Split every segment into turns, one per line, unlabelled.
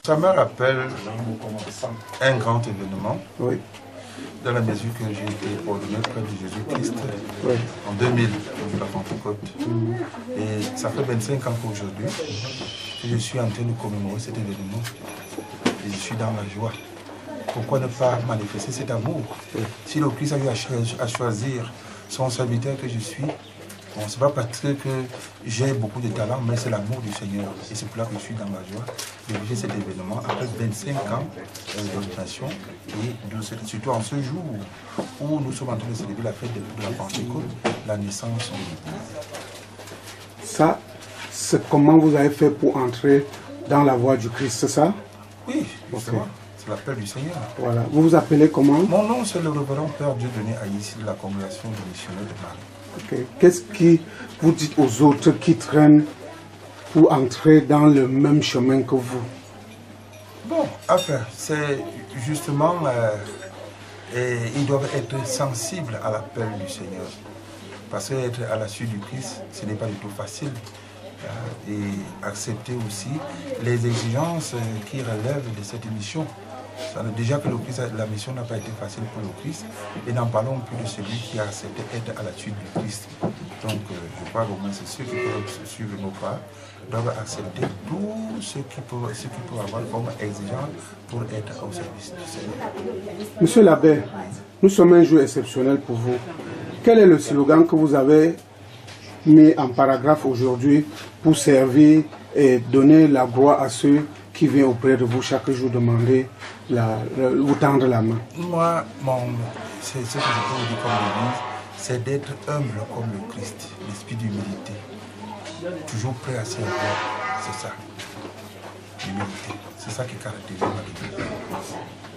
Ça me rappelle un grand événement.
Oui.
Dans la mesure que j'ai été ordonné près de Jésus-Christ en 2000, pour la Pentecôte. Et ça fait 25 ans qu'aujourd'hui que je suis en train de commémorer cet événement. Et je suis dans la joie. Pourquoi ne pas manifester cet amour? Si le Christ a eu à choisir son serviteur que je suis, bon, ce n'est pas parce que j'ai beaucoup de talent, mais c'est l'amour du Seigneur. Et c'est pour là que je suis dans la joie de vivre cet événement après 25 ans d'ordination. Et surtout en ce jour où nous sommes en train de célébrer la fête de la Pentecôte, la naissance de l'Église.
Ça, c'est comment vous avez fait pour entrer dans la voie du Christ, c'est ça?
Oui, justement. C'est l'appel du Seigneur.
Voilà. Vous vous appelez comment?
Mon nom, c'est le révérend Père Dieudonné Haïssi de la congrégation des missionnaires de Marie.
Okay. Qu'est-ce que vous dites aux autres qui traînent pour entrer dans le même chemin que vous?
Bon, enfin, c'est justement, ils doivent être sensibles à l'appel du Seigneur. Parce qu'être à la suite du Christ, ce n'est pas du tout facile. Et accepter aussi les exigences qui relèvent de cette mission. Déjà que la mission n'a pas été facile pour le Christ, et n'en parlons plus de celui qui a accepté être à la suite du Christ. Donc je crois qu'au moins c'est ceux qui peuvent suivre nos pas, doivent accepter tout ce qu'ils peuvent avoir comme exigence pour être au service du Seigneur.
Monsieur l'abbé, nous sommes un jour exceptionnel pour vous. Quel est le slogan que vous avez mis en paragraphe aujourd'hui pour servir et donner la gloire à ceux qui viennent auprès de vous chaque jour demander, vous tendre la main?
Moi, c'est ce que je peux vous dire comme l'église, c'est d'être humble comme le Christ, l'esprit d'humilité. Toujours prêt à servir, c'est ça. L'humilité, c'est ça qui caractérise ma l'église.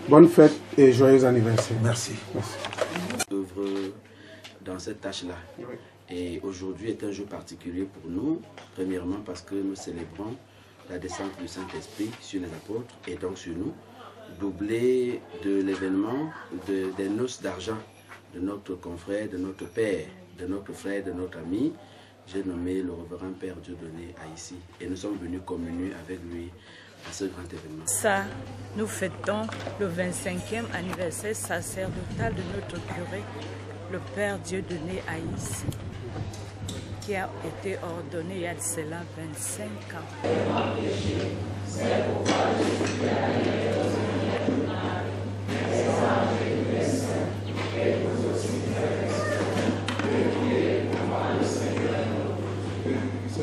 Bonne fête et joyeux anniversaire.
Merci.
Œuvre dans cette tâche-là.
Oui.
Et aujourd'hui est un jour particulier pour nous, premièrement parce que nous célébrons la descente du Saint-Esprit sur les apôtres et donc sur nous, doublé de l'événement des noces d'argent de notre confrère, de notre père, de notre frère, de notre ami. J'ai nommé le révérend Père Dieudonné Haïssi et nous sommes venus communier avec lui à ce grand événement.
Ça, nous fêtons le 25e anniversaire sacerdotal de notre curé, le Père Dieudonné Haïssi, qui a été ordonné il y a de cela 25 ans.
C'est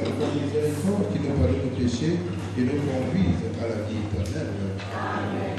la miséricorde qui nous pardonne nos péchés et nous conduise à la vie éternelle. Amen.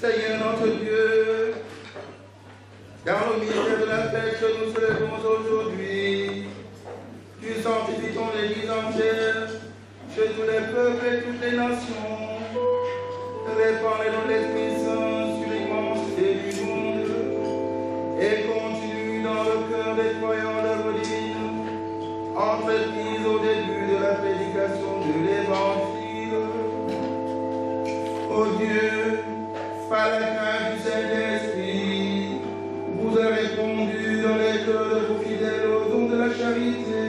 Seigneur notre Dieu, dans le ministère de la fête que nous célébrons aujourd'hui, tu sanctifies ton Église entière, chez tous les peuples et toutes les nations. Répands les dons de l'Esprit Saint sur l'immensité du monde et continue dans le cœur des croyants l'œuvre divine, entreprise au début de la prédication de l'Évangile. Ô Dieu, par la grâce du Saint-Esprit, vous avez répondu dans les cœurs de vos fidèles au don de la charité,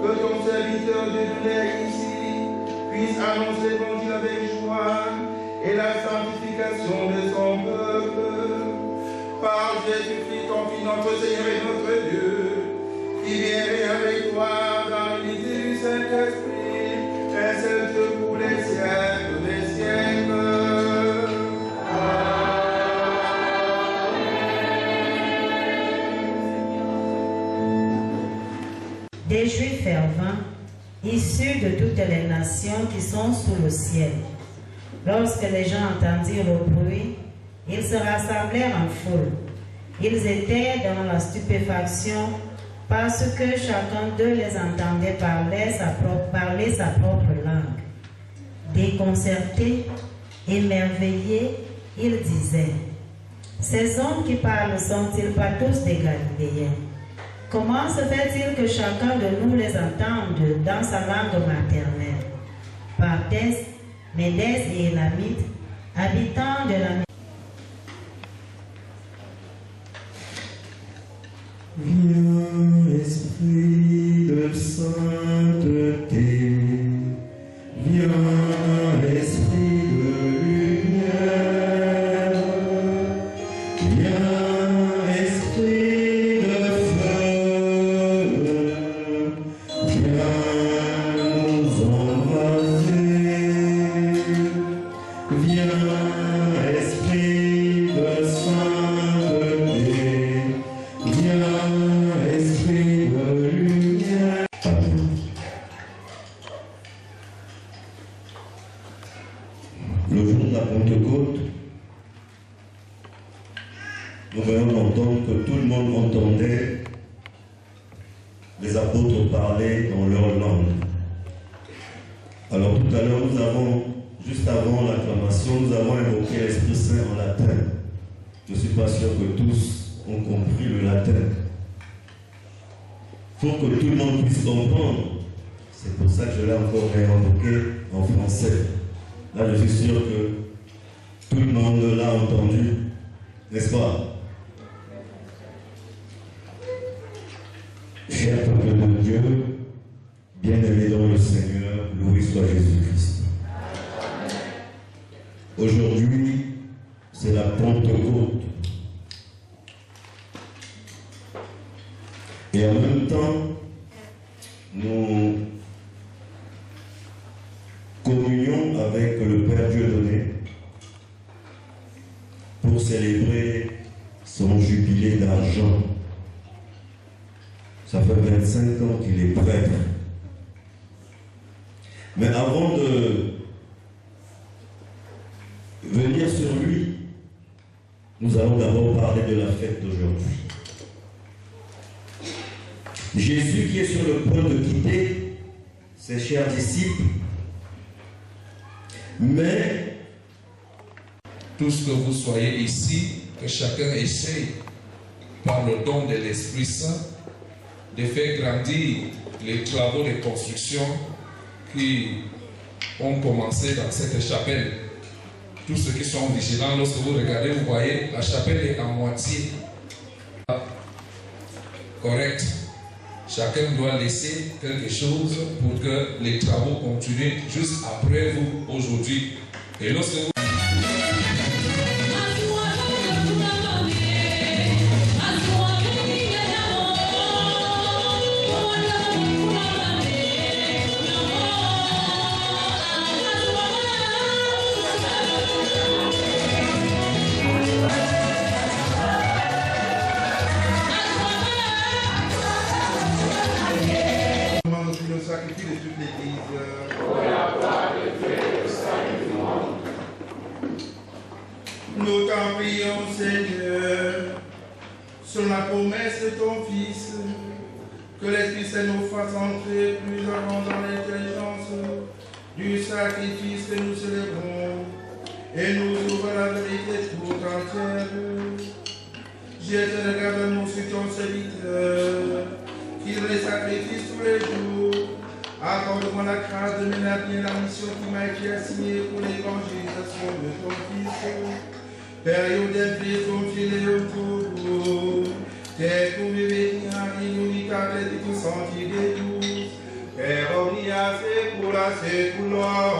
que ton serviteur Dieudonné ici puisse annoncer l'évangile avec joie et la sanctification de son peuple. Par Jésus-Christ, ton Fils, notre Seigneur et notre Dieu, qui vient avec toi dans l'unité du Saint-Esprit, un seul Dieu pour les siècles des siècles.
des Juifs fervents, issus de toutes les nations qui sont sous le ciel. Lorsque les gens entendirent le bruit, ils se rassemblèrent en foule. Ils étaient dans la stupéfaction parce que chacun d'eux les entendait parler sa propre langue. Déconcertés, émerveillés, ils disaient: ces hommes qui parlent sont-ils pas tous des Galiléens? Comment se fait-il que chacun de nous les entende dans sa langue maternelle? Parthes, Médès et Élamites, habitants de la
Viens, Esprit de sainteté, viens, Esprit de lumière, viens, Esprit de feu, viens nous embraser, viens, Esprit de sainteté, viens, Esprit de lumière. Le jour de la Pentecôte, nous venons d'entendre que tout le monde entendait les apôtres parler dans leur langue. Alors tout à l'heure, juste avant l'acclamation, nous avons invoqué l'Esprit Saint en latin. Je ne suis pas sûr que tous ont compris le latin. Pour que tout le monde puisse comprendre, c'est pour ça que je l'ai encore réinvoqué en français. Là, je suis sûr que tout le monde l'a entendu, n'est-ce pas? Cher peuple de Dieu, bien-aimé dans le Seigneur, loué soit Jésus-Christ. Aujourd'hui, c'est la Pentecôte. Et en même temps, nous communions avec le Père Dieudonné pour célébrer son jubilé d'argent. Ça fait 25 ans qu'il est prêtre. Mais avant de venir sur lui, nous allons d'abord parler de la fête d'aujourd'hui. Jésus qui est sur le point de quitter ses chers disciples, mais
tous que vous soyez ici, que chacun essaye, par le don de l'Esprit Saint, de faire grandir les travaux de construction qui ont commencé dans cette chapelle. Tous ceux qui sont vigilants, lorsque vous regardez, vous voyez, la chapelle est à moitié correcte. Chacun doit laisser quelque chose pour que les travaux continuent juste après vous aujourd'hui. Et lorsque vous...
Le sacrifice de toute l'Église. Nous t'en prions, Seigneur, sur la promesse de ton Fils, que l'Esprit Saint nous fasse entrer plus avant dans l'intelligence du sacrifice que nous célébrons et nous ouvre la vérité tout entière. Jette le regard sur ton serviteur, qu'il les sacrifice tous les jours. Accorde-moi la grâce de mener à bien la mission qui m'a été assignée pour l'évangélisation de ton Fils. Période d'inflation, filet autour. T'es pour me bénir, il avec tout senti des douces. Père, on y a fait pour la séculoire.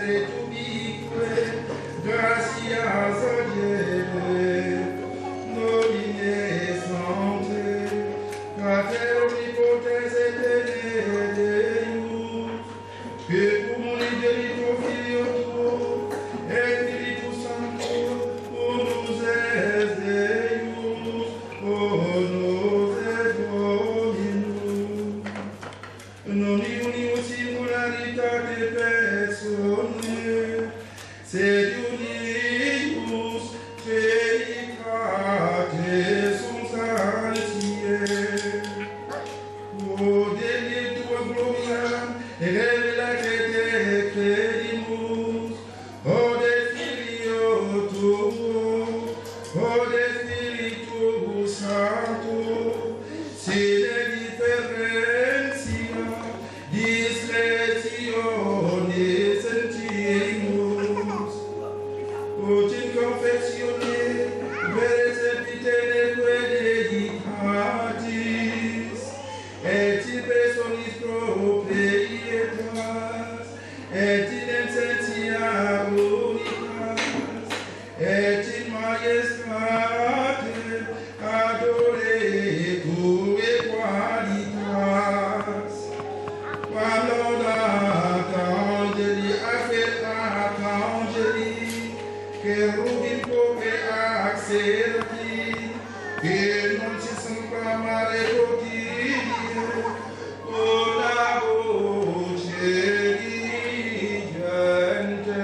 essere tubique, gracias a Dieu, nomine sante, Pater omnipotens et bene Deus, que comuni delito Filio tuo, et Spiritus Sancto, unus es Deus, unus et Dominus, non unius singularitate personae, sed unius Trinitate sunt saltiae. O Dei tua gloria, e revelate te credimus, o de Filio tuo, o de Spiritus Sancto, sine differentia, discretione sentimus, ut in confessione veres epiteneque dedicatis, et in personis proprietas, et in essentia unicas, et in majestate adoretur qualitas. Quam laudat angeli affermat angeli, cherubim coque accerti, che non si sembra mare quotidiano, o la voce di gente.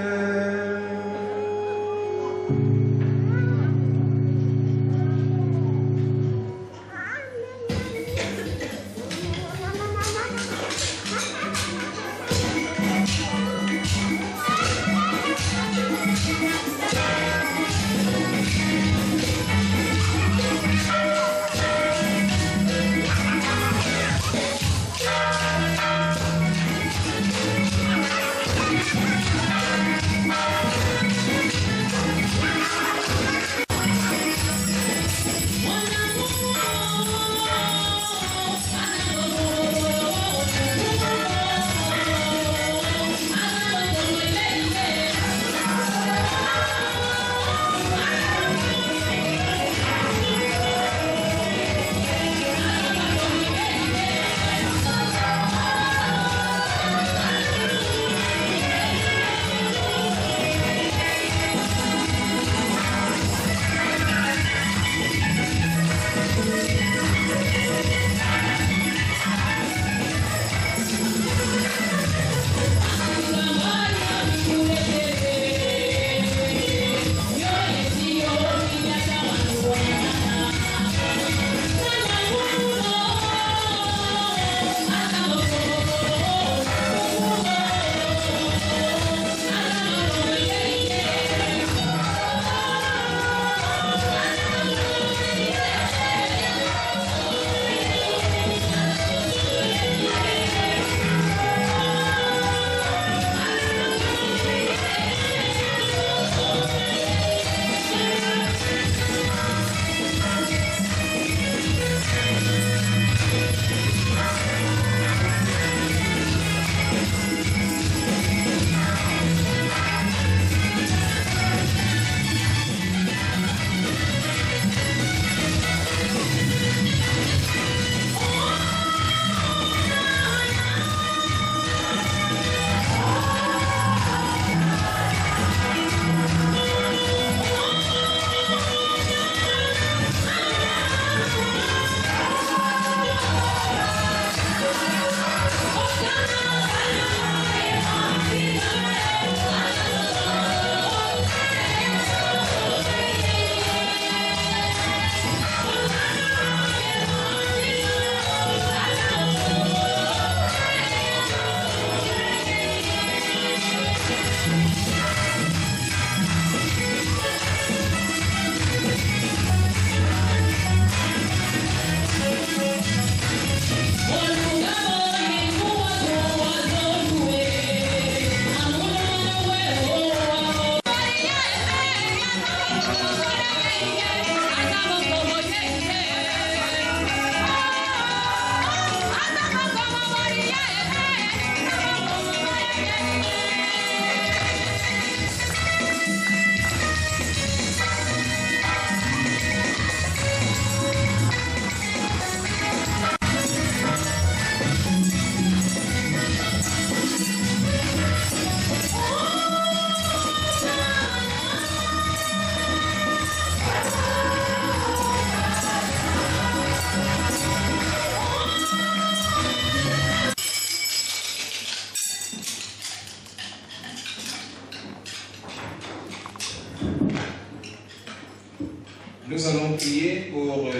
Nous allons prier pour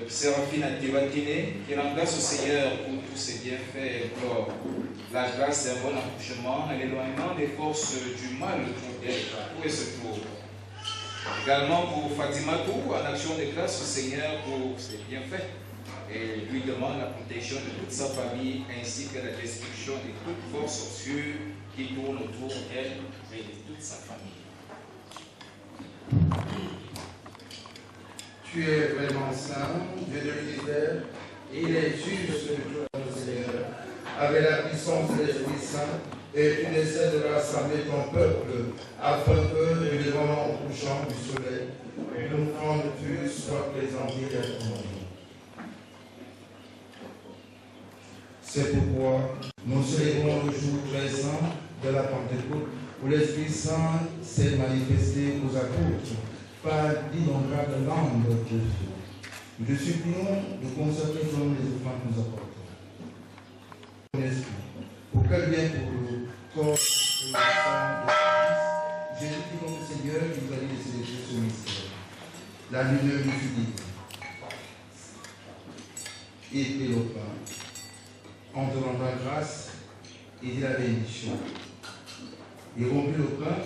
Séraphine Antibatine qui rend grâce au Seigneur pour tous ses bienfaits, pour la grâce d'un bon accouchement et l'éloignement des forces du mal autour d'elle, où elle se trouve. Également pour Fatima Tou, en action de grâce au Seigneur pour ses bienfaits. Et lui demande la protection de toute sa famille ainsi que la destruction de toute force obscure qui tourne autour d'elle et de toute sa famille.
Tu es vraiment saint, Dieu de l'univers, il est juste de tout notre Seigneur, avec la puissance de l'Esprit Saint, et tu essaies de rassembler ton peuple, afin que, du levant couchant du soleil, une offrande pure soit présentée à ton nom. C'est pourquoi nous célébrons le jour très saint de la Pentecôte, où l'Esprit Saint s'est manifesté aux apôtres par d'innombrables langues de feu. Nous te supplions de consacrer comme les offrandes que nous apportons. Ton esprit, pour quel bien pour le corps et le sang de Christ, Jésus qui comme le Seigneur qui nous a dit de célébrer ce mystère. La lumière du public. Et prit le pain. En te rendant grâce, il dit la bénédiction. Il rompit le pain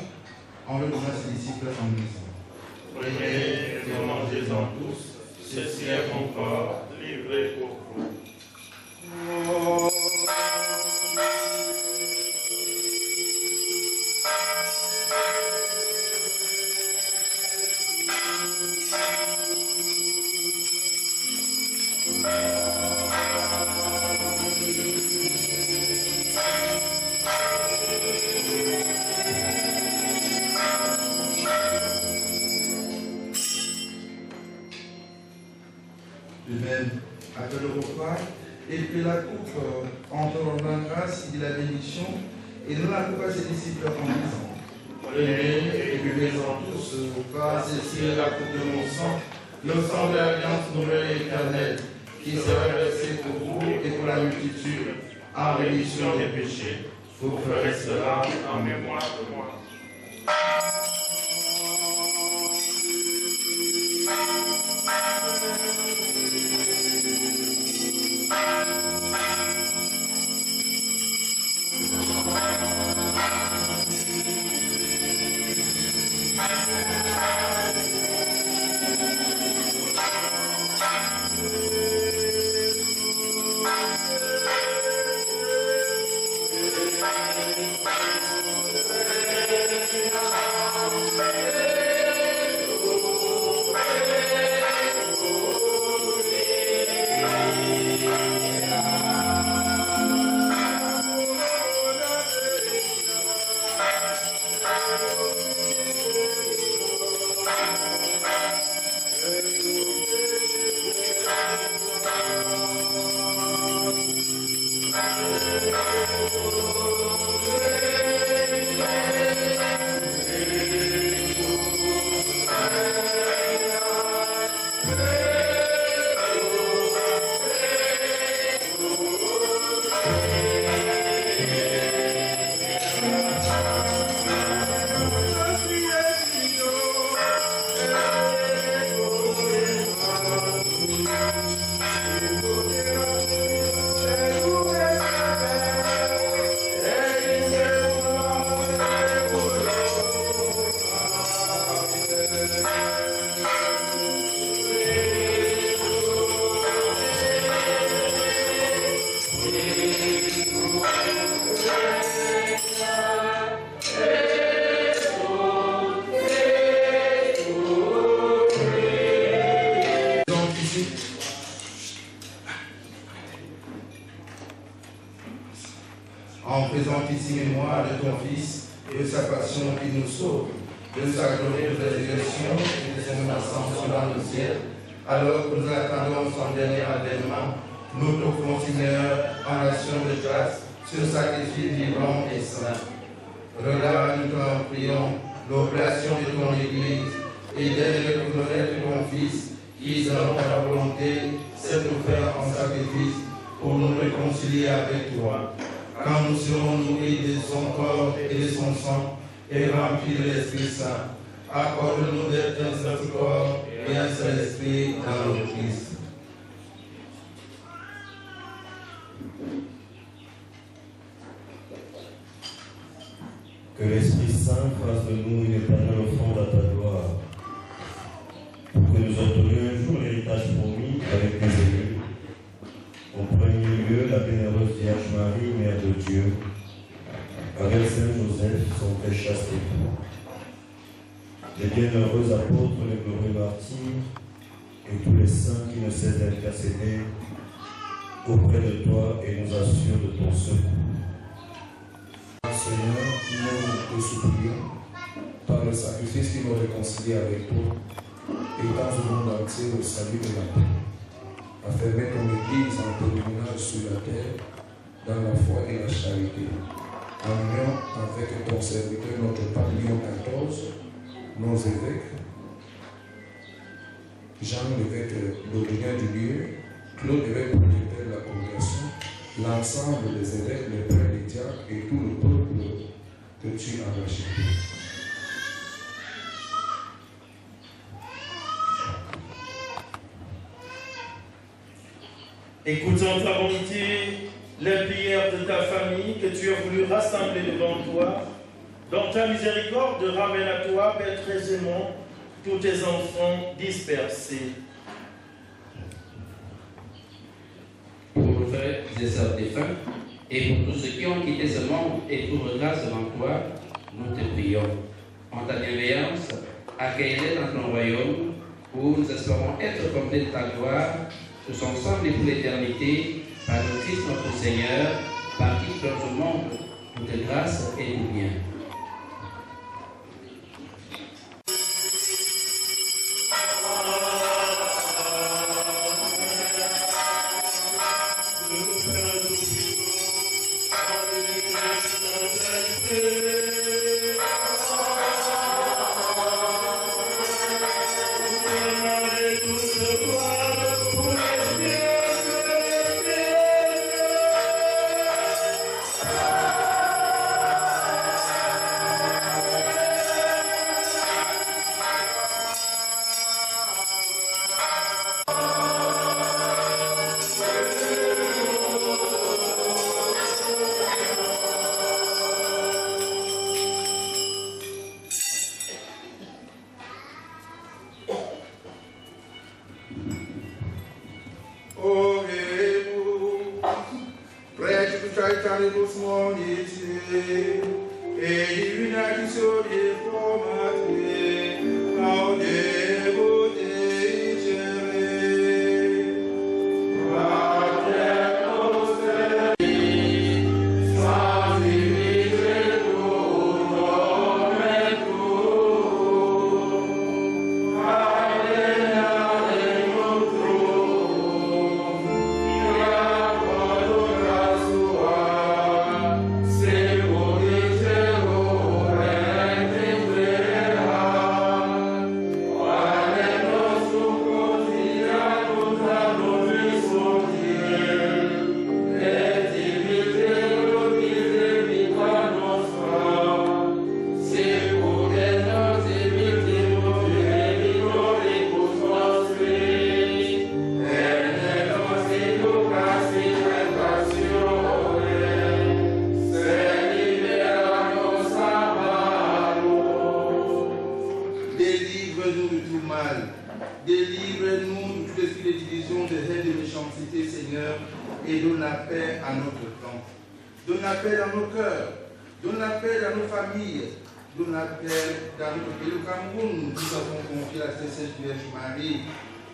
en le donnant à ses disciples en disant:
Prenez et mangez-en tous, ceci est mon corps livré pour vous.
De même, après le repas, il prit la coupe en te rendant grâce, il dit la bénédiction, et donna la coupe à ses disciples en disant: Prenez et buvez-en tous, car ceci est la coupe de mon sang, le sang de l'alliance nouvelle et éternelle, qui sera versé pour vous et pour la multitude, en rémission des péchés. Vous ferez cela en mémoire de moi. En faisant ici mémoire de ton Fils et de sa passion qui nous sauve, de sa glorieuse résurrection et de son ascension dans le ciel, alors que nous attendons son dernier avènement, nous t'offrons, Seigneur, en action de grâce, ce sacrifice vivant et saint. Regarde, nous t'en prions, l'oblation de ton Église, et d'aide le connaître ton Fils, qui, selon ta volonté, s'est offert en sacrifice pour nous réconcilier avec toi. Quand nous serons nourris de son corps et de son sang, et remplis de l'Esprit Saint, accorde-nous d'être un seul corps et un seul esprit dans le Christ.
Que l'Esprit Saint fasse de nous une éternelle offrande à ta gloire, pour que nous obtenions un jour l'héritage promis avec tes élus. En premier lieu, la bienheureuse Vierge Marie, Mère de Dieu, avec Saint Joseph, son très chaste époux, les bienheureux apôtres, les glorieux martyrs, et tous les saints qui ne cessent d'intercéder auprès de toi et nous assurent de ton secours.
Seigneur, nous te supplions, par le sacrifice qui nous réconcilie avec toi, étends au monde entier le salut de la paix. Affermez ton Église en pèlerinage sur la terre, dans la foi et la charité. En union avec ton serviteur, notre pape Léon XIV, nos évêques, Jean l'évêque l'Aurélien du lieu, Claude l'évêque protecteur de la congrégation, l'ensemble des évêques, les prêtres, les diacres et tout le peuple que tu as racheté.
Écoutons ta bonté, les prières de ta famille que tu as voulu rassembler devant toi. Dans ta miséricorde, ramène à toi, Père très aimant, tous tes enfants dispersés.
Pour nos frères et sœurs défunts, et pour tous ceux qui ont quitté ce monde et trouvent grâce devant toi, nous te prions. En ta bienveillance, accueille-les dans ton royaume, où nous espérons être comblés de ta gloire, tous ensemble et pour l'éternité, par le Christ notre Seigneur, par qui dans ce monde toute grâce et tout bien.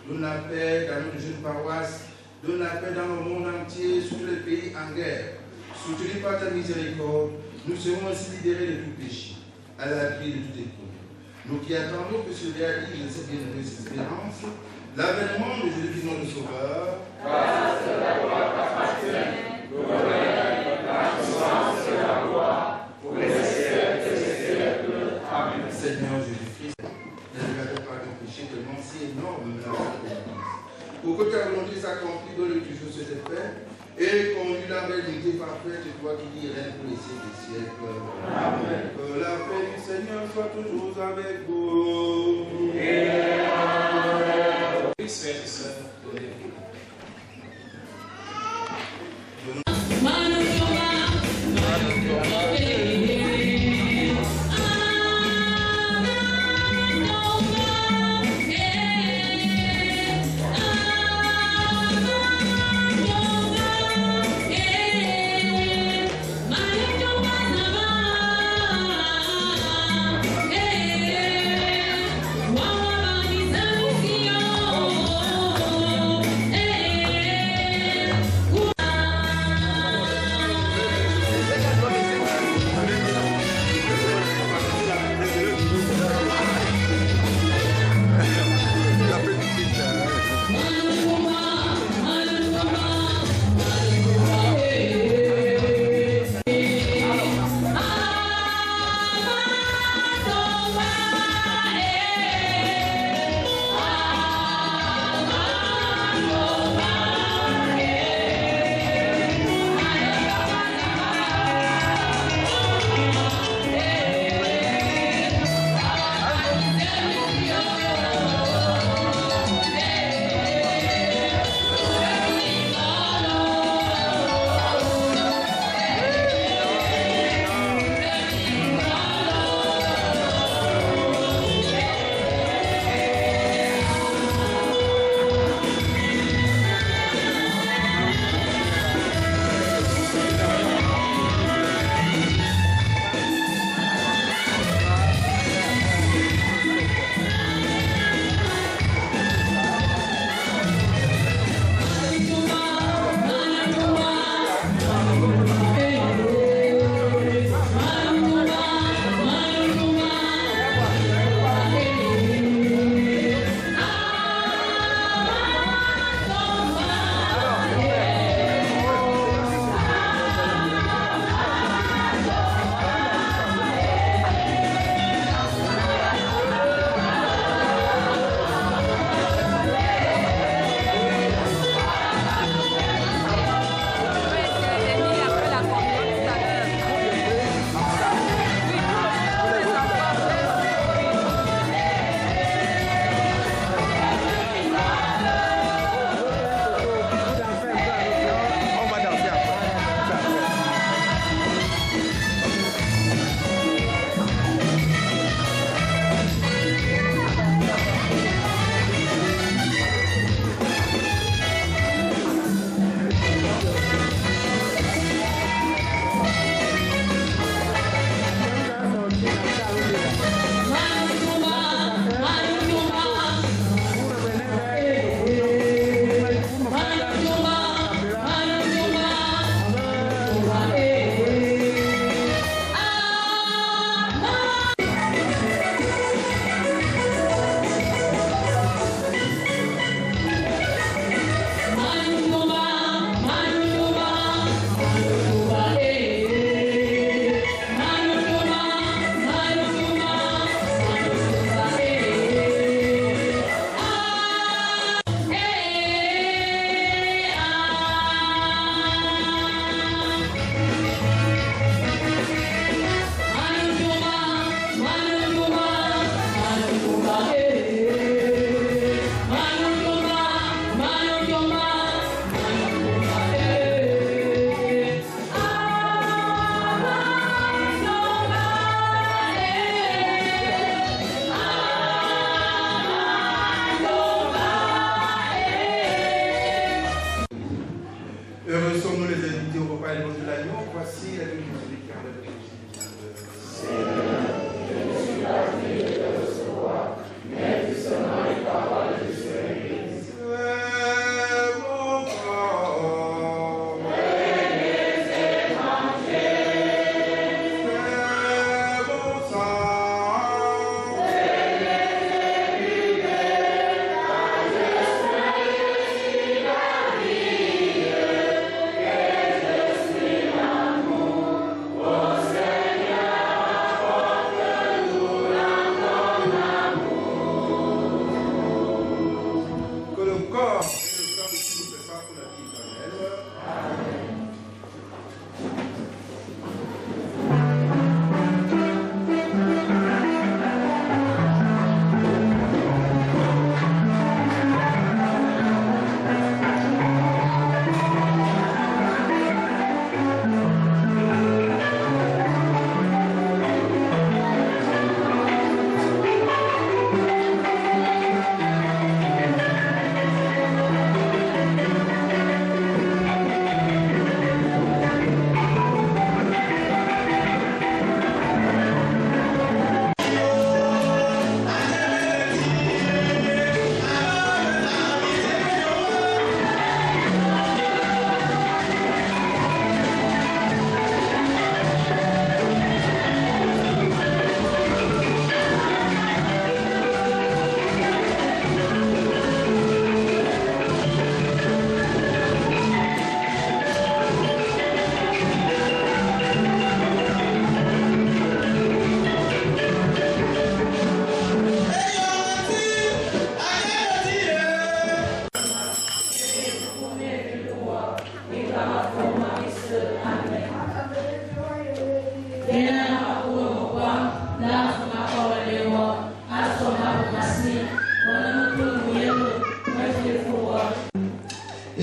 Donne la paix dans notre jeune paroisse, donne la paix dans le monde entier, sur tous les pays en guerre. Soutenus par ta miséricorde, nous serons ainsi libérés de tout péché, à l'abri de toute épreuve. Nous qui attendons que se réalise cette bienheureuse espérance, l'avènement de Jésus notre Sauveur, grâce à la gloire t'appartient, la puissance et la gloire, pour les siècles des siècles. Amen. Seigneur Jésus-Christ, n'aie pas ton péché tellement si énorme la. Pour que ta volonté s'accomplisse dans le Christ de cette paix, et conduis la vérité parfaite, toi qui dis règne pour les siècles des siècles. Amen. Que la paix du Seigneur soit toujours avec vous.
Oui, frères et sœurs, donnez-vous.
Wow.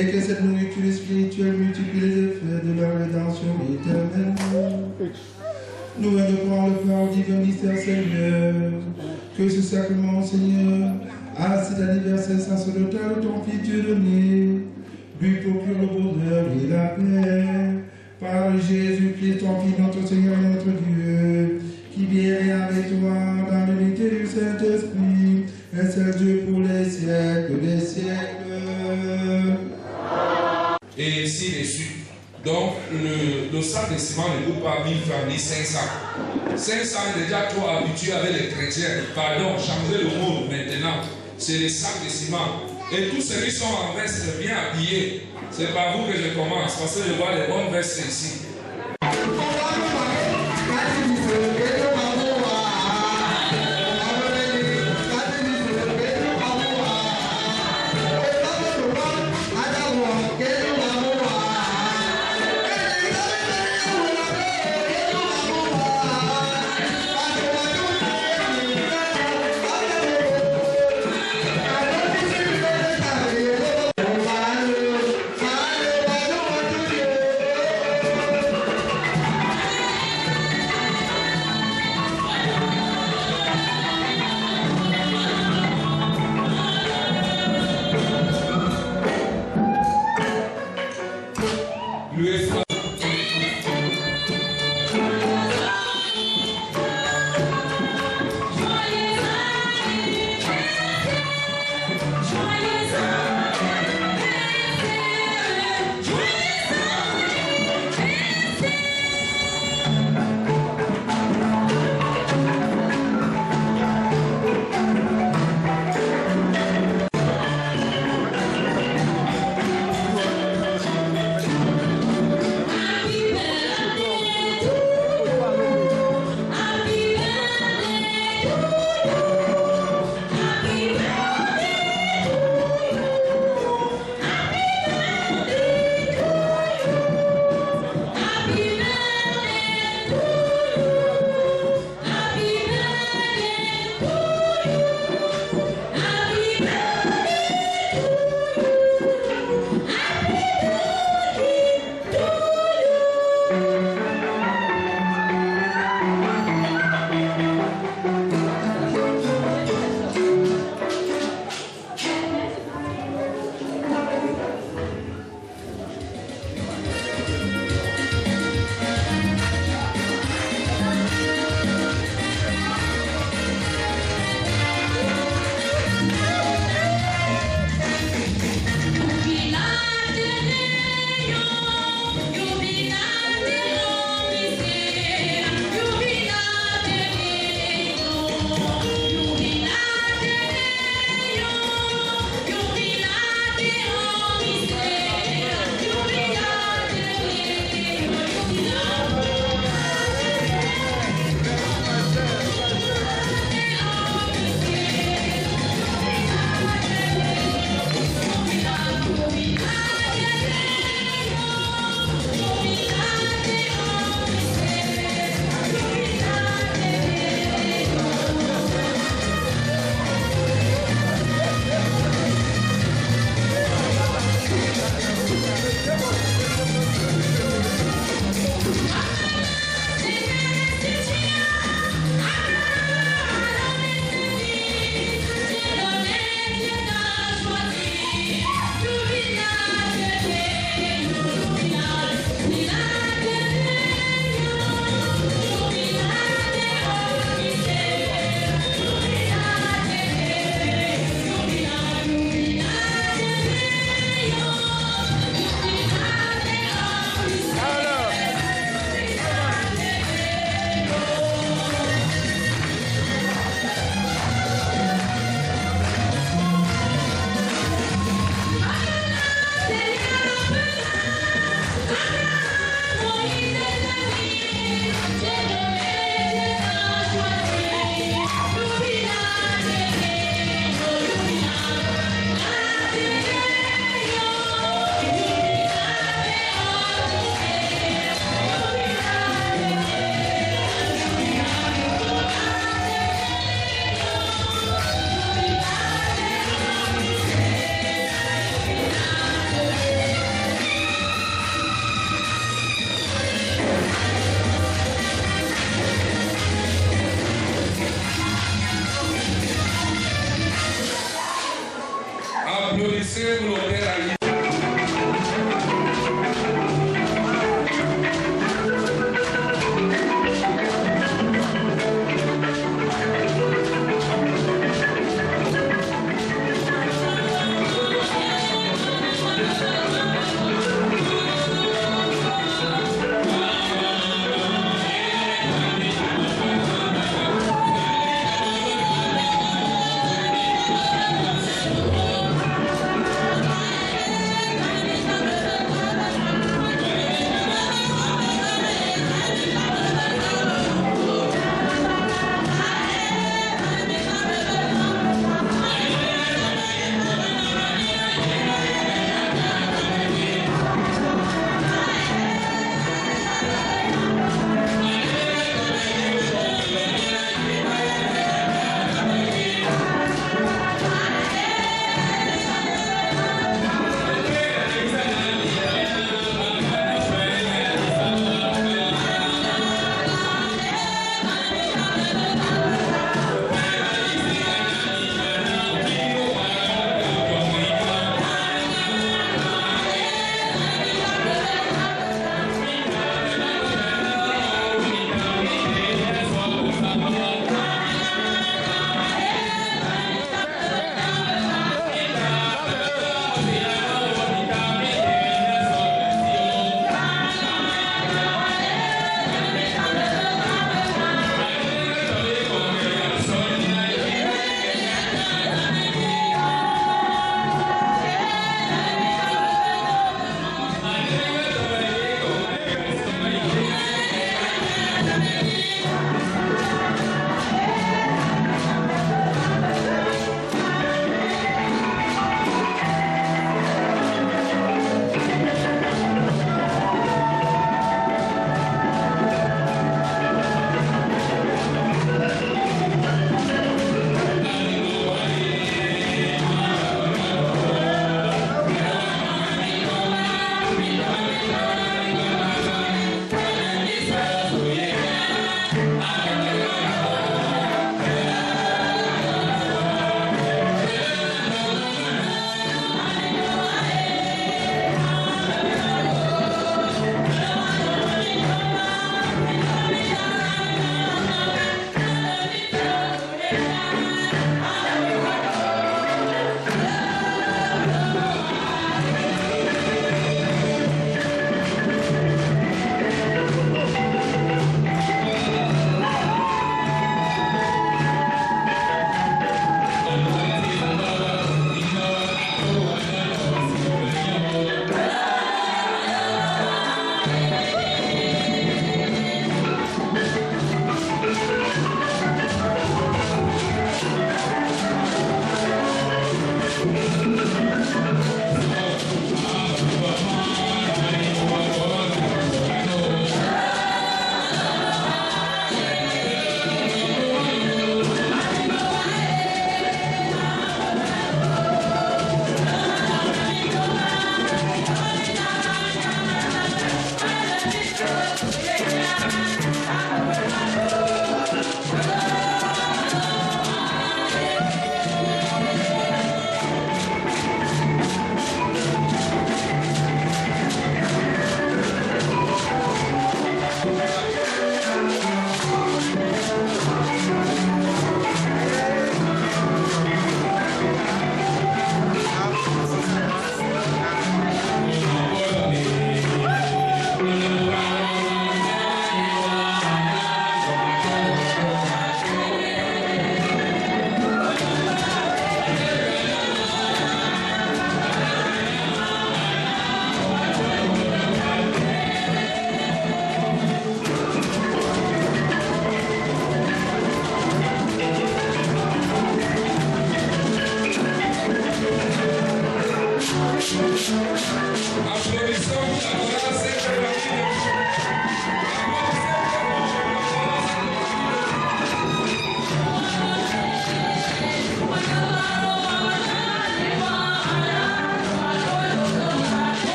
et que cette nourriture spirituelle multiplie les effets de la rédemption éternelle. Nous rendons le corps divin mystère, Seigneur, que ce sacrement, Seigneur, à cet anniversaire sacerdotal de ton Fils Dieu donné, lui procure le bonheur et la paix. Par Jésus-Christ, ton Fils, notre Seigneur et notre Dieu, qui vient avec toi dans l'unité du Saint-Esprit, un seul Dieu pour les siècles des siècles.
Et ainsi de suite. Donc, le sac de ciment ne coûte pas 1000 francs ni 500. 500 est déjà trop habitué avec les chrétiens. Pardon, changez le mot maintenant. C'est les sacs de ciment. Et tous ceux qui sont en veste bien habillés, c'est par vous que je commence, parce que je vois les bonnes vestes ici.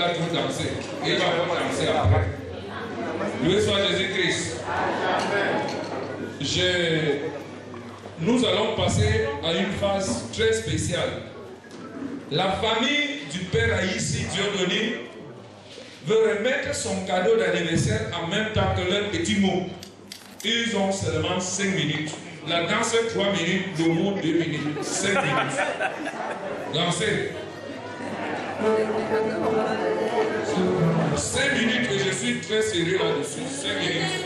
a trop dansé. Il va pas danser après. Loué soit Jésus-Christ. Nous allons passer à une phase très spéciale. La famille du père Aïssi Dieudonné veut remettre son cadeau d'anniversaire en même temps que leur petit mot. Ils ont seulement 5 minutes. La danse 3 minutes, le mot 2 minutes. 5 minutes. Dansez. 5 minutes et je suis très sérieux là-dessus. 5 minutes.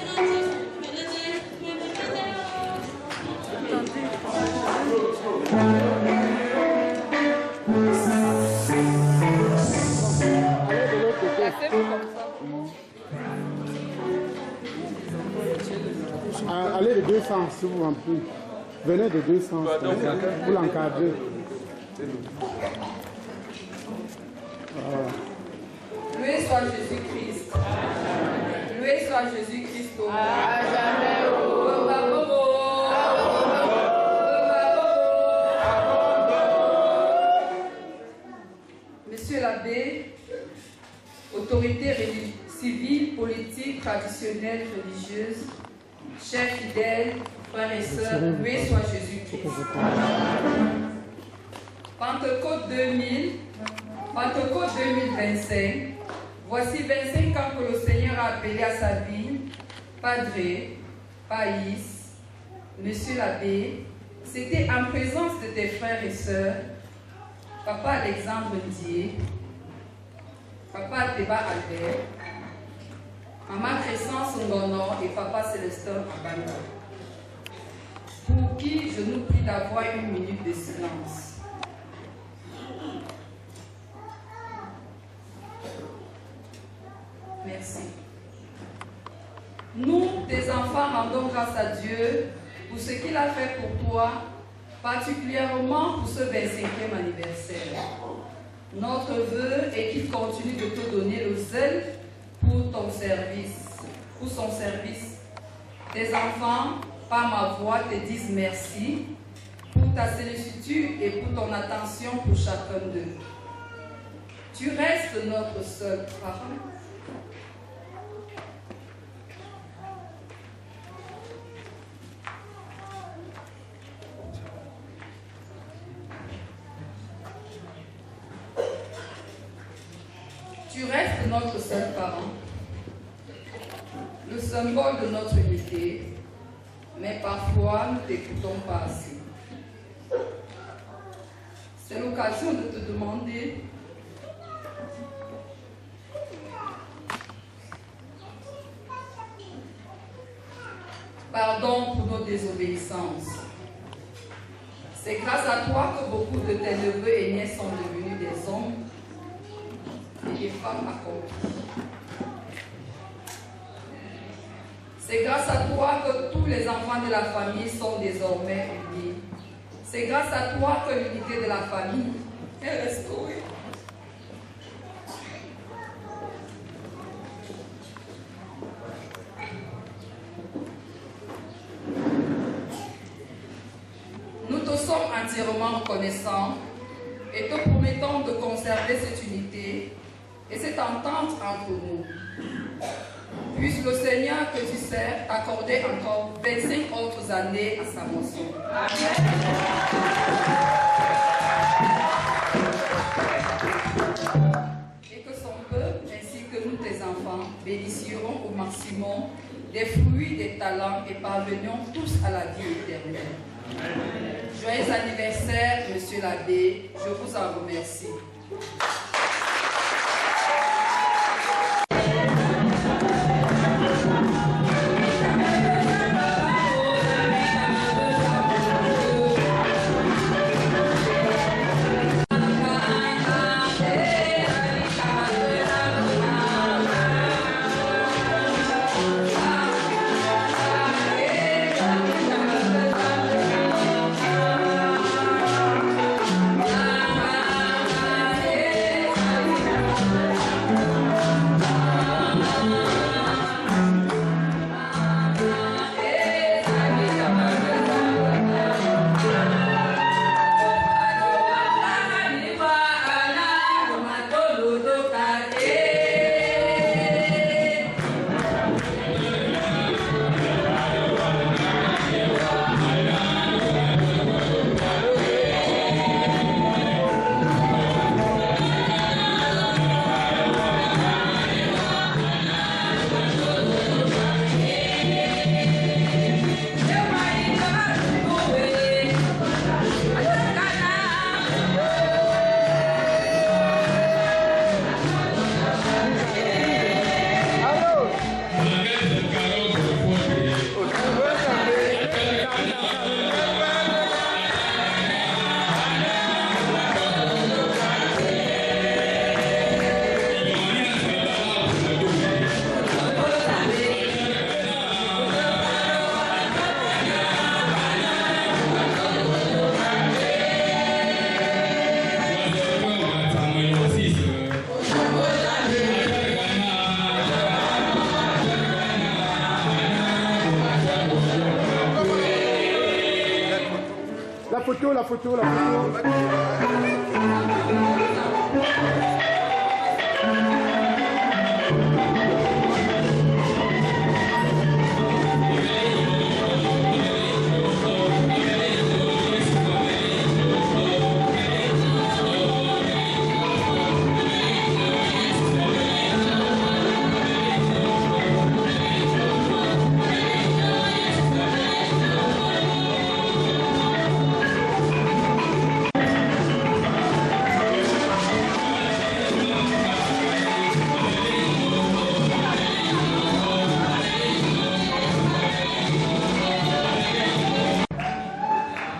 Allez de deux sens, si vous en prie. Venez de deux sens. Vous l'encadrez.
Loué soit Jésus-Christ. Loué soit Jésus-Christ.
À jamais.
Monsieur l'abbé, autorité civile, politique, traditionnelle, religieuse, chers fidèles, frères et sœurs, loué soit Jésus-Christ. Pentecôte 2025, voici 25 ans que le Seigneur a appelé à sa vie, Padre, Païs, Monsieur l'abbé, c'était en présence de tes frères et sœurs, Papa Alexandre Dier, Papa Teba Albert, Maman Crescence Ngono et Papa Célestin Abanda, pour qui je nous prie d'avoir une minute de silence. Merci. Nous, tes enfants, rendons grâce à Dieu pour ce qu'il a fait pour toi, particulièrement pour ce 25e anniversaire. Notre vœu est qu'il continue de te donner le zèle pour ton service, pour son service. Tes enfants, par ma voix, te disent merci pour ta sollicitude et pour ton attention pour chacun d'eux. Tu restes notre seul parent. Tu restes notre seul parent, le symbole de notre unité, mais parfois nous ne t'écoutons pas assez. C'est l'occasion de te demander pardon pour nos désobéissances. C'est grâce à toi que beaucoup de tes neveux et nièces sont devenus des hommes et des femmes accomplies. C'est grâce à toi que tous les enfants de la famille sont désormais unis. C'est grâce à toi que l'unité de la famille est restaurée. Nous te sommes entièrement reconnaissants et te promettons de conserver cette unité et cette entente entre nous. Puisse le Seigneur que tu sers t'accorder encore 25 autres années à sa moisson. Et que son peuple, ainsi que nous tes enfants, bénéficieront au maximum des fruits, des talents et parvenions tous à la vie éternelle. Joyeux anniversaire, Monsieur l'abbé, je vous en remercie.
La photo, la photo, la photo.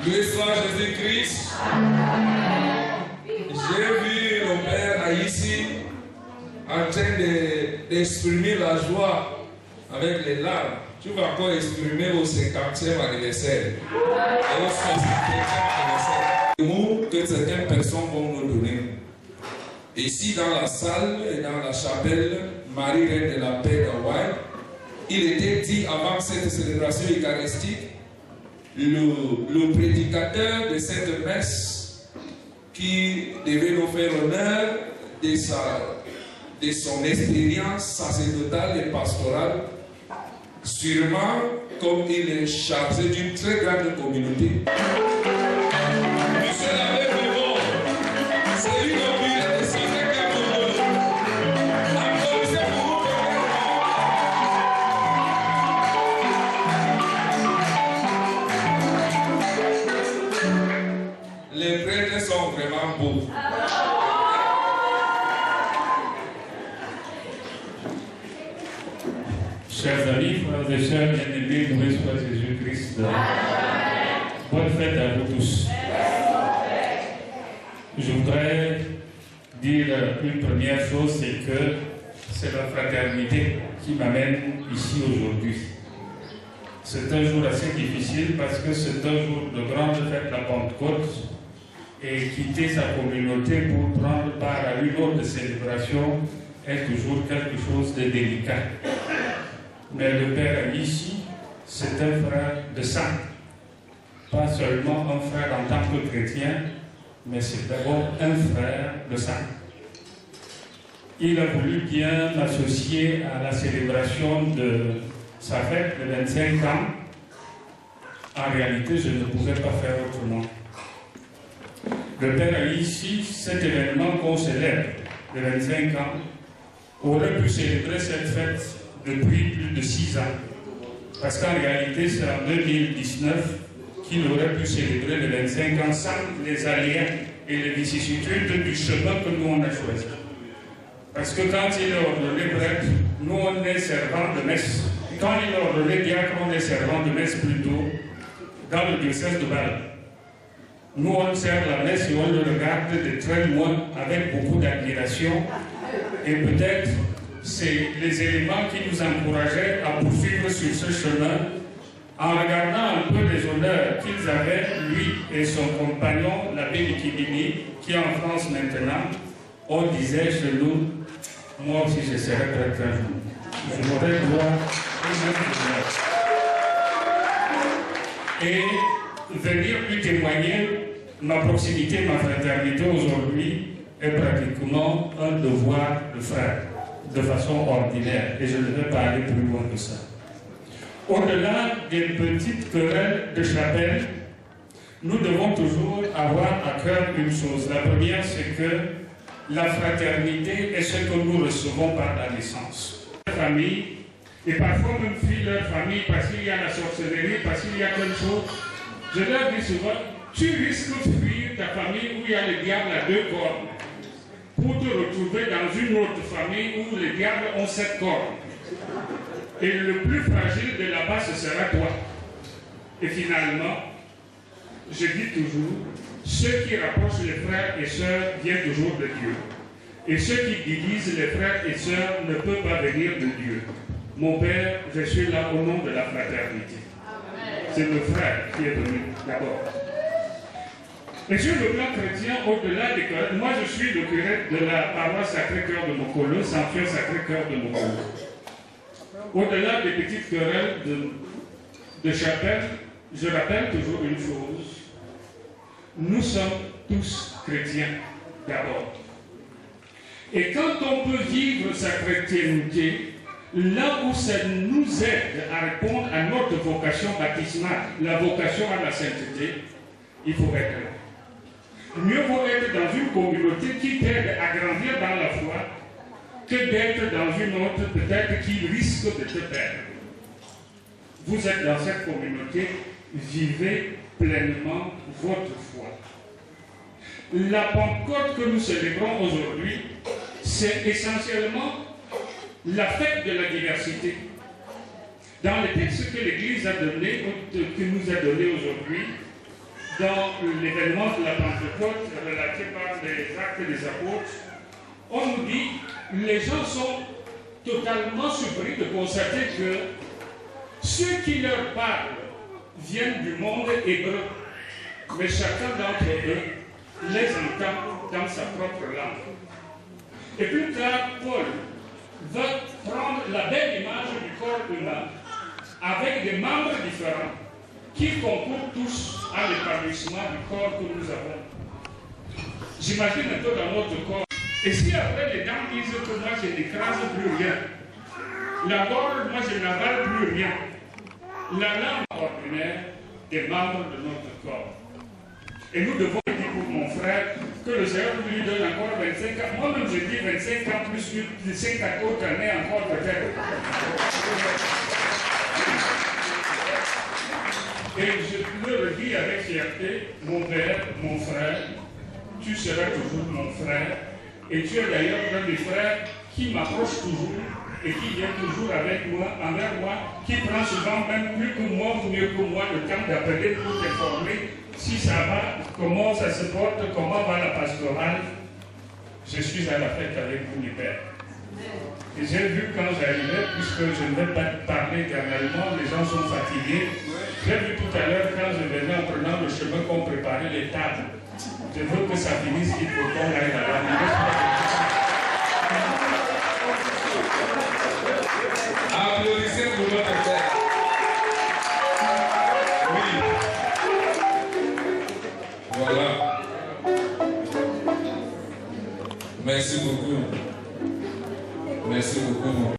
Loué soit Jésus-Christ. J'ai vu mon père ici en train d'exprimer la joie avec les larmes. Tu vas encore exprimer au 50e anniversaire et au 60e anniversaire. Les mots que certaines personnes vont nous donner. Ici dans la salle et dans la chapelle Marie Reine de la Paix d'Hawaï, il était dit avant cette célébration eucharistique, le prédicateur de cette messe qui devait nous faire honneur de son expérience sacerdotale et pastorale, sûrement comme il est chargé d'une très grande communauté. Monsieur l'abbé Prévost, c'est une obligation de Saint-Jacques Moulou. Applaudissez pour vous. Les prêtres sont vraiment beaux.
Chers amis, frères et sœurs, bien-aimés, loué soit Jésus-Christ. Bonne fête à vous tous. Je voudrais dire une première chose, c'est que c'est la fraternité qui m'amène ici aujourd'hui. C'est un jour assez difficile parce que c'est un jour de grande fête, la Pentecôte, et quitter sa communauté pour prendre part à une autre célébration est toujours quelque chose de délicat. Mais le Père ici, c'est un frère de sang. Pas seulement un frère en tant que chrétien, mais c'est d'abord un frère de sang. Il a voulu bien m'associer à la célébration de sa fête de 25 ans. En réalité, je ne pouvais pas faire autrement. Le Père ici, cet événement qu'on célèbre de 25 ans, aurait pu célébrer cette fête depuis plus de 6 ans. Parce qu'en réalité, c'est en 2019 qu'il aurait pu célébrer le 25 ans sans les aléas et les vicissitudes du chemin que nous on a choisi. Parce que quand il est ordonné prêtre, nous on est servants de messe. Quand il est ordonné diacre, on est servants de messe plutôt dans le diocèse de Bâle. Nous on sert la messe et on le regarde de très loin avec beaucoup d'admiration. Et peut-être c'est les éléments qui nous encourageaient à poursuivre sur ce chemin en regardant un peu les honneurs qu'ils avaient, lui et son compagnon, l'abbé Mikibini, qui est en France maintenant. On disait chez nous, moi aussi je serai prêtre un jour. Je m'aurais droit et venir lui témoigner ma proximité, ma fraternité aujourd'hui est pratiquement un devoir de frère, de façon ordinaire, et je ne vais pas aller plus loin que ça. Au-delà des petites querelles de chapelle, nous devons toujours avoir à cœur une chose. La première, c'est que la fraternité est ce que nous recevons par la naissance. La famille, et parfois même fuient leur famille parce qu'il y a la sorcellerie, parce qu'il y a quelque chose. Je leur dis souvent, tu risques de fuir ta famille où il y a le diable à 2 cornes pour te retrouver dans une autre famille où les diables ont 7 cornes. Et le plus fragile de là-bas, ce sera toi. Et finalement, je dis toujours, ceux qui rapprochent les frères et sœurs viennent toujours de Dieu. Et ceux qui divisent les frères et sœurs ne peuvent pas venir de Dieu. Mon Père, je suis là au nom de la fraternité. C'est le frère qui est venu d'abord. Et sur le plan chrétien, au-delà des querelles, moi je suis le curé de la paroisse Sacré-Cœur de Mokolo, Sanctuaire Sacré-Cœur de Mokolo. Au-delà des petites querelles de chapelle, je rappelle toujours une chose. nous sommes tous chrétiens d'abord. Et quand on peut vivre sa chrétienté, là où ça nous aide à répondre à notre vocation baptismale, la vocation à la sainteté, il faut être là. Mieux vaut être dans une communauté qui t'aide à grandir dans la foi que d'être dans une autre peut-être qui risque de te perdre. Vous êtes dans cette communauté, vivez pleinement votre foi. La Pentecôte que nous célébrons aujourd'hui, c'est essentiellement la fête de la diversité. Dans les textes que l'Église a donné, que nous a donné aujourd'hui, dans l'événement de la Pentecôte relaté par les Actes des Apôtres, on nous dit que les gens sont totalement surpris de constater que ceux qui leur parlent viennent du monde hébreu, mais chacun d'entre eux les entend dans sa propre langue. Et plus tard, Paul va prendre la belle image du corps humain avec des membres différents qui concourent tous à l'épanouissement du corps que nous avons. J'imagine un peu dans notre corps. Et si après les dents disent que moi je n'écrase plus rien, la gorge, moi je n'avale plus rien, la langue ordinaire des membres de notre corps. Et nous devons dire pour mon frère que le Seigneur lui donne encore 25 ans. Moi-même je dis 25 ans plus 5 autres années encore peut-être. Et je le redis avec fierté, mon père, mon frère, tu seras toujours mon frère. Et tu es d'ailleurs l'un des frères qui m'approche toujours et qui vient toujours avec moi, envers moi, qui prend souvent même plus que moi ou mieux que moi le temps d'appeler pour t'informer si ça va, comment ça se porte, comment va la pastorale. Je suis à la fête avec vous, les pères. Et j'ai vu quand j'arrivais, puisque je ne vais pas parler éternellement, les gens sont fatigués. J'ai vu tout à l'heure quand je venais en prenant le chemin qu'on préparait les tables. Je veux que ça finisse vite pour qu'on aille là-bas.
Applaudissez pour notre père. Oui. Voilà. Merci beaucoup. Merci beaucoup.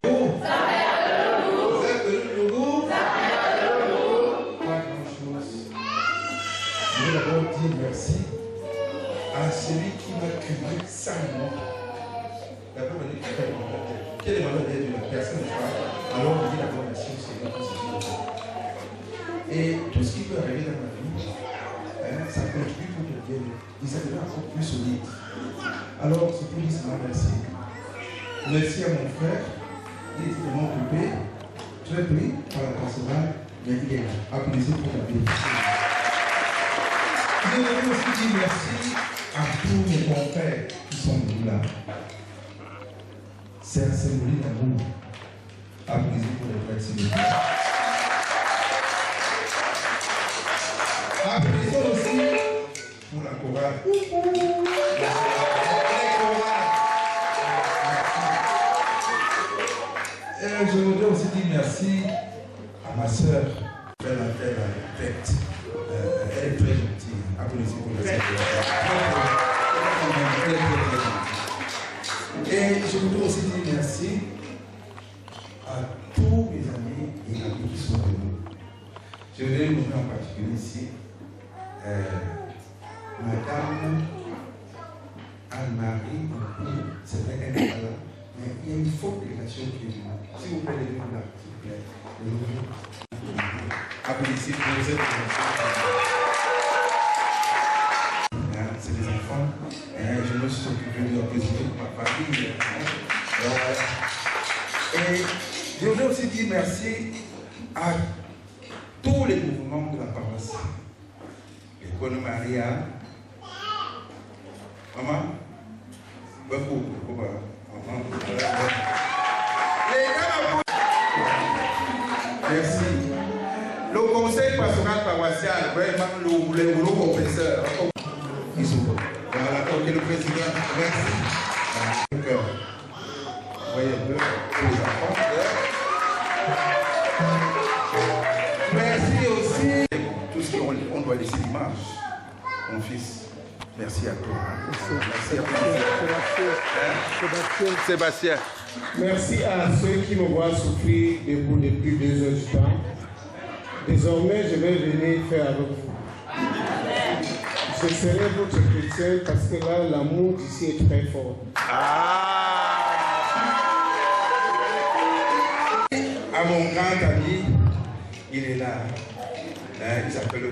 Je vais d'abord dire merci à celui qui m'a créé sans moi. Quel est le malheur de la personne? Alors on dit d'abord merci au Seigneur pour ce qu'il fait. Et tout ce qui peut arriver dans ma vie, ça contribue pour que Dieu ça devient encore plus solide. Alors c'est pour dire seulement merci. Merci à mon frère, il est vraiment occupé, très pris par la pastorale, mais il est là. Applaudissez pour la vie. Je voudrais aussi dire merci à tous mes confrères qui sont venus là. C'est un symbole d'amour. Applaudissez pour les frères s'il vous plaît. Applaudissons aussi pour la chorale. Je voudrais aussi dire merci à ma soeur. Elle a fait la fête. Elle est très gentille. Applaudissez pour la soeur. Et je voudrais aussi dire merci à tous mes amis et amis qui sont venus. Je voudrais nommer en particulier ici Madame Anne-Marie, c'est vrai qu'elle est là, mais il y a une forte délégation qui est venue. S'il vous plaît, levez-vous là, s'il vous plaît. Applaudissez pour cette c'est des enfants. Je me suis occupé de leur président pour ma famille. Et je voudrais aussi dire merci à tous les mouvements de la paroisse. L'école Maria. Maman, merci. Le conseil pastoral paroissial, vraiment le gros professeur. Ils sont bons. Voilà, ok, le président, merci. Donc, voyez un peu les enfants. Merci aussi. Tout ce qu'on doit laisser l'image.
mon fils, merci à toi.
Merci à
Sébastien.
Merci à ceux qui me voient souffrir debout depuis 2 heures du temps. Désormais, je vais venir faire avec vous. Je serai votre chrétien parce que là, l'amour d'ici est très fort.
À mon grand ami, il est là. Il s'appelle le...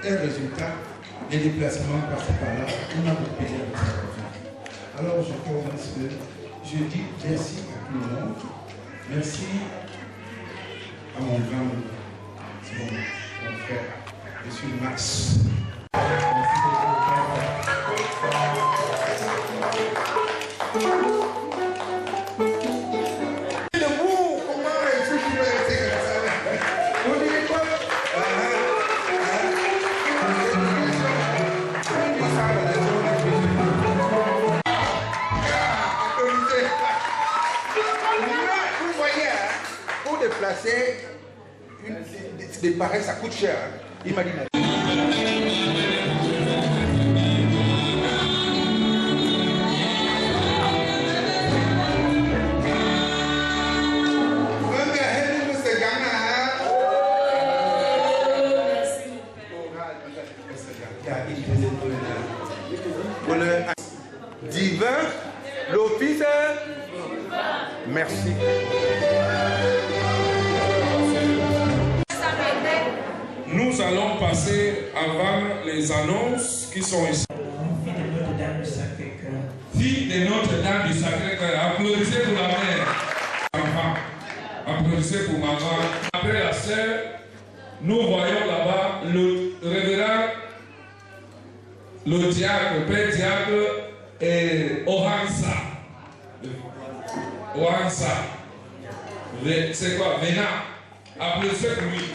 Un résultat, les déplacements par-ci par-là, on a beaucoup payé avec ça. Alors je commence, je dis merci à tout le monde. Merci à mon grand mon frère, M. Max.
Déplacer des pareils, ça coûte cher. Il m'a dit non. Divin, l'office, merci.
Nous allons passer avant les annonces qui sont ici. Fille de Notre-Dame du Sacré-Cœur. Applaudissez pour la mère. Enfant. Applaudissez pour maman. Après la sœur, nous voyons là-bas le révérend, le diacre, père diacre et Oransa. Oransa. C'est quoi? Vénat. Applaudissez pour lui.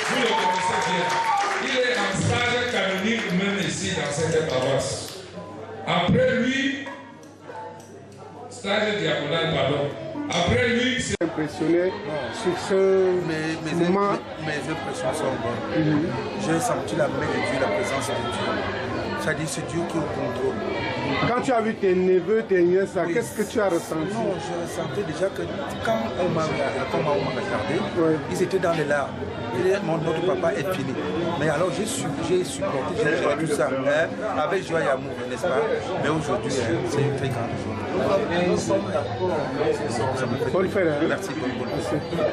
Vous le connaissez bien. Il est en stage canonique même ici dans cette paroisse. Après lui, stage diaconal, pardon. Après lui, c'est
impressionné sur ce moment.
Mes impressions sont bonnes. J'ai senti la main de Dieu, la présence de Dieu. C'est-à-dire c'est Dieu qui est au contrôle.
Quand tu as vu tes neveux, tes nièces, oui, qu'est-ce que tu as ressenti?
Non, je ressentais déjà que quand on m'a regardé, ils étaient dans les larmes. Notre papa est fini. Mais alors j'ai supporté, j'ai géré tout ça avec joie et amour, n'est-ce pas? Mais aujourd'hui, c'est une très grande journée.
Faut le faire.
Merci beaucoup.